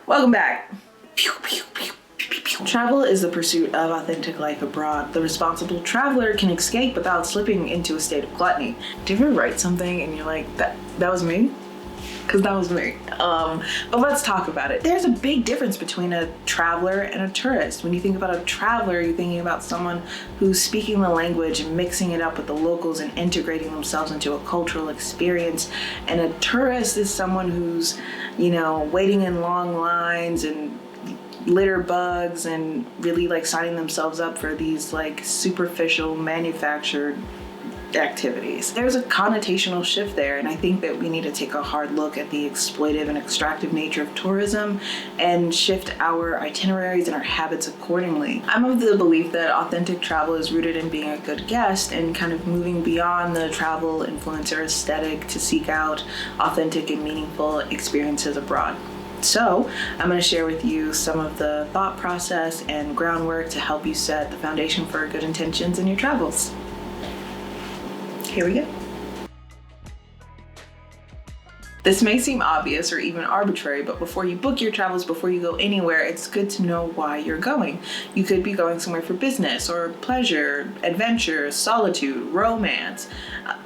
Welcome back. Travel is the pursuit of authentic life abroad. The responsible traveler can escape without slipping into a state of gluttony. Do you ever write something and you're like, that was me? Because that was me. But let's talk about it. There's a big difference between a traveler and a tourist. When you think about a traveler, you're thinking about someone who's speaking the language and mixing it up with the locals and integrating themselves into a cultural experience. And a tourist is someone who's, waiting in long lines and litter bugs and really like signing themselves up for these like superficial manufactured activities. There's a connotational shift there, and I think that we need to take a hard look at the exploitive and extractive nature of tourism and shift our itineraries and our habits accordingly. I'm of the belief that authentic travel is rooted in being a good guest and kind of moving beyond the travel influencer aesthetic to seek out authentic and meaningful experiences abroad. So I'm going to share with you some of the thought process and groundwork to help you set the foundation for good intentions in your travels. Here we go. This may seem obvious or even arbitrary, but before you book your travels, before you go anywhere, it's good to know why you're going. You could be going somewhere for business or pleasure, adventure, solitude, romance.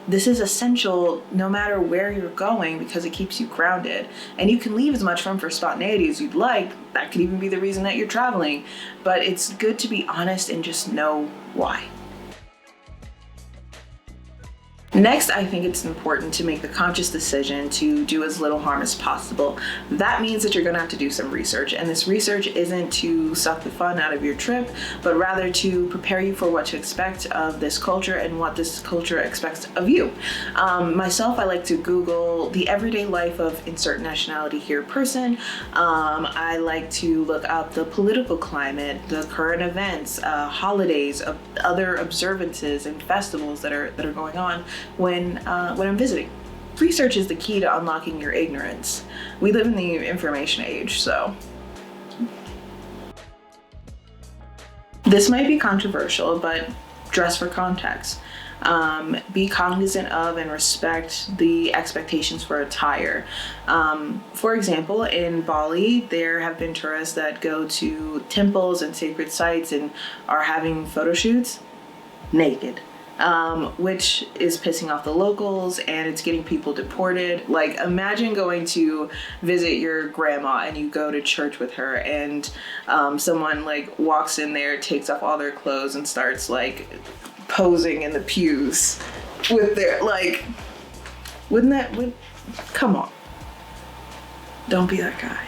This is essential no matter where you're going because it keeps you grounded. And you can leave as much room for spontaneity as you'd like. That could even be the reason that you're traveling. But it's good to be honest and just know why. Next, I think it's important to make the conscious decision to do as little harm as possible. That means that you're going to have to do some research, and this research isn't to suck the fun out of your trip, but rather to prepare you for what to expect of this culture and what this culture expects of you. Myself, I like to Google the everyday life of insert nationality here person. I like to look up the political climate, the current events, holidays, other observances and festivals that are going on when I'm visiting. Research is the key to unlocking your ignorance. We live in the information age, so. This might be controversial, but dress for context. Be cognizant of and respect the expectations for attire. For example, in Bali, there have been tourists that go to temples and sacred sites and are having photo shoots naked. Which is pissing off the locals and it's getting people deported. Like, imagine going to visit your grandma and you go to church with her and someone like walks in there, takes off all their clothes and starts like posing in the pews with their like, come on. Don't be that guy.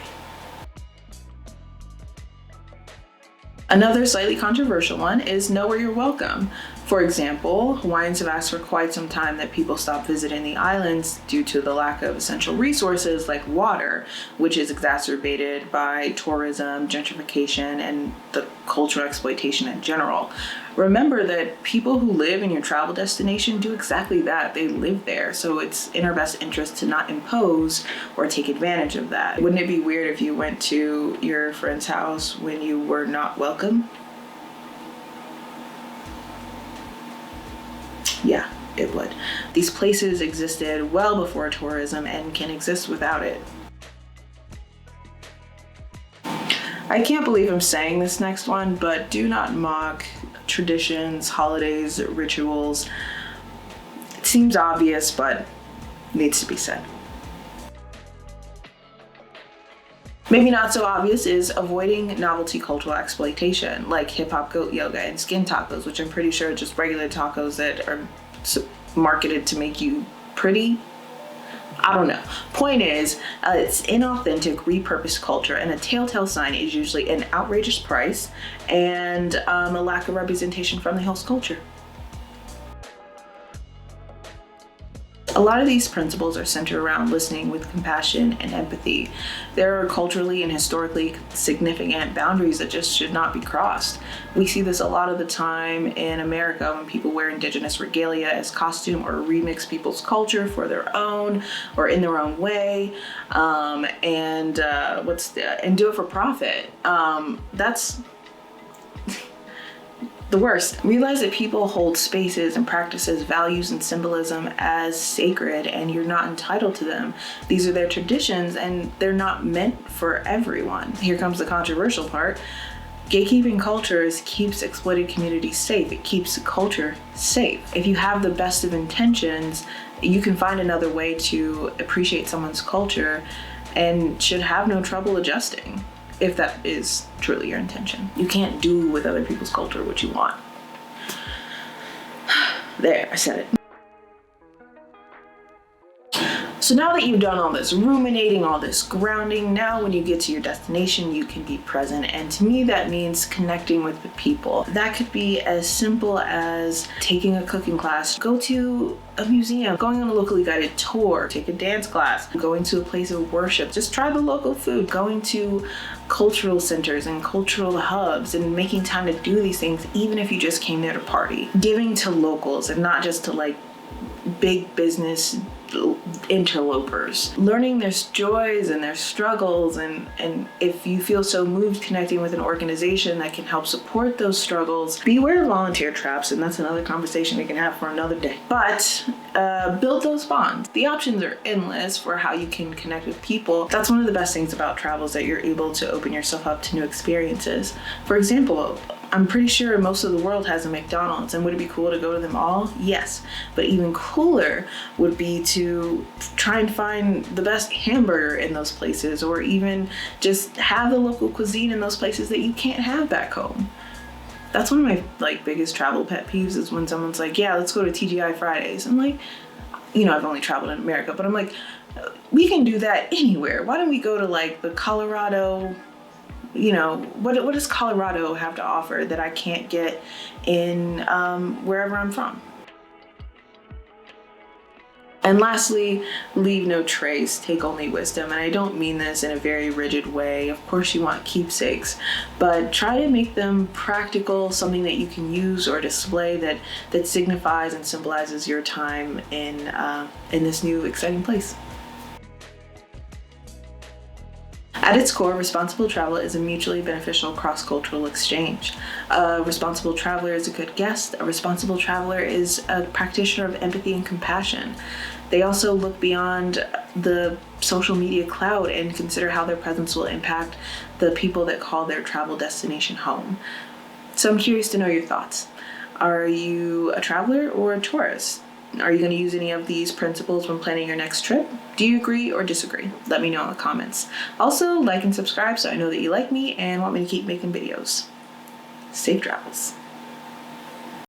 Another slightly controversial one is know where you're welcome. For example, Hawaiians have asked for quite some time that people stop visiting the islands due to the lack of essential resources like water, which is exacerbated by tourism, gentrification, and the cultural exploitation in general. Remember that people who live in your travel destination do exactly that. They live there, so it's in our best interest to not impose or take advantage of that. Wouldn't it be weird if you went to your friend's house when you were not welcome? Yeah, it would. These places existed well before tourism and can exist without it. I can't believe I'm saying this next one, but do not mock traditions, holidays, rituals. It seems obvious, but needs to be said. Maybe not so obvious is avoiding novelty cultural exploitation, like hip-hop goat yoga and skin tacos, which I'm pretty sure are just regular tacos that are marketed to make you pretty. I don't know. Point is, it's inauthentic, repurposed culture, and a telltale sign is usually an outrageous price and a lack of representation from the host culture. A lot of these principles are centered around listening with compassion and empathy. There are culturally and historically significant boundaries that just should not be crossed. We see this a lot of the time in America when people wear indigenous regalia as costume or remix people's culture for their own or in their own way, and do it for profit. That's The worst. Realize that people hold spaces and practices, values and symbolism as sacred, and you're not entitled to them. These are their traditions and they're not meant for everyone. Here comes the controversial part. Gatekeeping cultures keeps exploited communities safe. It keeps culture safe. If you have the best of intentions, you can find another way to appreciate someone's culture and should have no trouble adjusting, if that is truly your intention. You can't do with other people's culture what you want. There, I said it. So now that you've done all this ruminating, all this grounding, now when you get to your destination, you can be present. And to me, that means connecting with the people. That could be as simple as taking a cooking class, go to a museum, going on a locally guided tour, take a dance class, going to a place of worship, just try the local food, going to cultural centers and cultural hubs and making time to do these things, even if you just came there to party. Giving to locals and not just to like big business interlopers. Learning their joys and their struggles, and if you feel so moved, connecting with an organization that can help support those struggles. Beware of volunteer traps, and that's another conversation we can have for another day. But build those bonds. The options are endless for how you can connect with people. That's one of the best things about travel, is that you're able to open yourself up to new experiences. For example, I'm pretty sure most of the world has a McDonald's, and would it be cool to go to them all? Yes. But even cooler would be to try and find the best hamburger in those places, or even just have the local cuisine in those places that you can't have back home. That's one of my biggest travel pet peeves, is when someone's like, yeah, let's go to TGI Fridays. I'm like, I've only traveled in America, but I'm like, we can do that anywhere. Why don't we go to the Colorado, what does Colorado have to offer that I can't get in wherever I'm from? And lastly, leave no trace, take only wisdom. And I don't mean this in a very rigid way. Of course you want keepsakes, but try to make them practical, something that you can use or display that signifies and symbolizes your time in this new exciting place. At its core, responsible travel is a mutually beneficial cross-cultural exchange. A responsible traveler is a good guest. A responsible traveler is a practitioner of empathy and compassion. They also look beyond the social media cloud and consider how their presence will impact the people that call their travel destination home. So I'm curious to know your thoughts. Are you a traveler or a tourist? Are you going to use any of these principles when planning your next trip? Do you agree or disagree? Let me know in the comments. Also, like and subscribe so I know that you like me and want me to keep making videos. Safe travels.